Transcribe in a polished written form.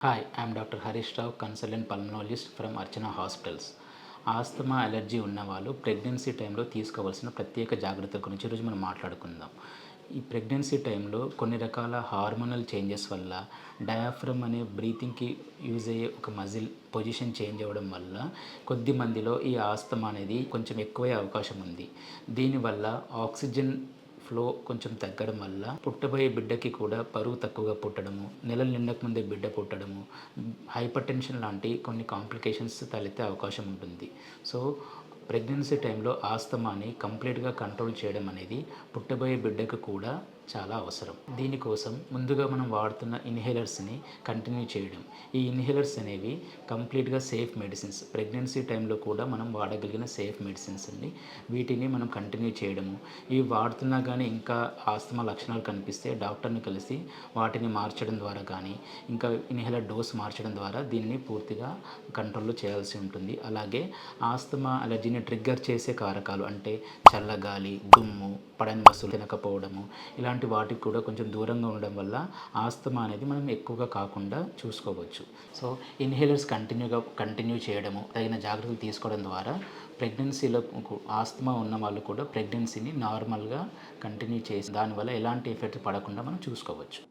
Hi, I am Dr. Harish Rao, consultant pulmonologist from Archana Hospitals. Asthma allergy ఉన్నవాళ్ళు pregnancy టైంలో తీసుకోవాల్సిన ప్రత్యేక జాగ్రత్తల గురించి ఈరోజు మనం మాట్లాడుకుందాం. ఈ ప్రెగ్నెన్సీ టైంలో కొన్ని రకాల హార్మోనల్ చేంజెస్ వల్ల డయాఫ్రమ్ అనే బ్రీతింగ్కి యూజ్ అయ్యే ఒక మజిల్ పొజిషన్ చేంజ్ అవ్వడం వల్ల కొద్ది మందిలో ఈ ఆస్తమా అనేది కొంచెం ఎక్కువయ్యే అవకాశం ఉంది. దీనివల్ల ఆక్సిజన్ ఫ్లో కొంచెం తగ్గడం వల్ల పుట్టబోయే బిడ్డకి కూడా బరువు తక్కువగా పుట్టడము, నెలలు నిండక ముందే బిడ్డ పుట్టడము, హైపర్ టెన్షన్ లాంటి కొన్ని కాంప్లికేషన్స్ తలెత్తే అవకాశం ఉంటుంది. సో ప్రెగ్నెన్సీ టైంలో ఆస్తమాని కంప్లీట్గా కంట్రోల్ చేయడం అనేది పుట్టబోయే బిడ్డకు కూడా చాలా అవసరం. దీనికోసం ముందుగా మనం వాడుతున్న ఇన్హేలర్స్ని కంటిన్యూ చేయడం. ఈ ఇన్హేలర్స్ అనేవి కంప్లీట్గా సేఫ్ మెడిసిన్స్, ప్రెగ్నెన్సీ టైంలో కూడా మనం వాడగలిగిన సేఫ్ మెడిసిన్స్ అండి. వీటిని మనం కంటిన్యూ చేయడము, ఇవి వాడుతున్నా కానీ ఇంకా ఆస్తమా లక్షణాలు కనిపిస్తే డాక్టర్ని కలిసి వాటిని మార్చడం ద్వారా కానీ ఇంకా ఇన్హేలర్ డోస్ మార్చడం ద్వారా దీన్ని పూర్తిగా కంట్రోల్లో చేయాల్సి ఉంటుంది. అలాగే ఆస్తమా అలర్జీని ట్రిగ్గర్ చేసే కారకాలు అంటే చల్లగాలి, దుమ్ము, పడని వస్తువులు తినకపోవడము, ఇలాంటి వాటికి కూడా కొంచెం దూరంగా ఉండడం వల్ల ఆస్తమా అనేది మనం ఎక్కువగా కాకుండా చూసుకోవచ్చు. సో ఇన్హేలర్స్ కంటిన్యూ చేయడము, తగిన జాగ్రత్తలు తీసుకోవడం ద్వారా ప్రెగ్నెన్సీలో ఆస్తమా ఉన్న వాళ్ళు కూడా ప్రెగ్నెన్సీని నార్మల్గా కంటిన్యూ చేసి దానివల్ల ఎలాంటి ఎఫెక్ట్ పడకుండా మనం చూసుకోవచ్చు.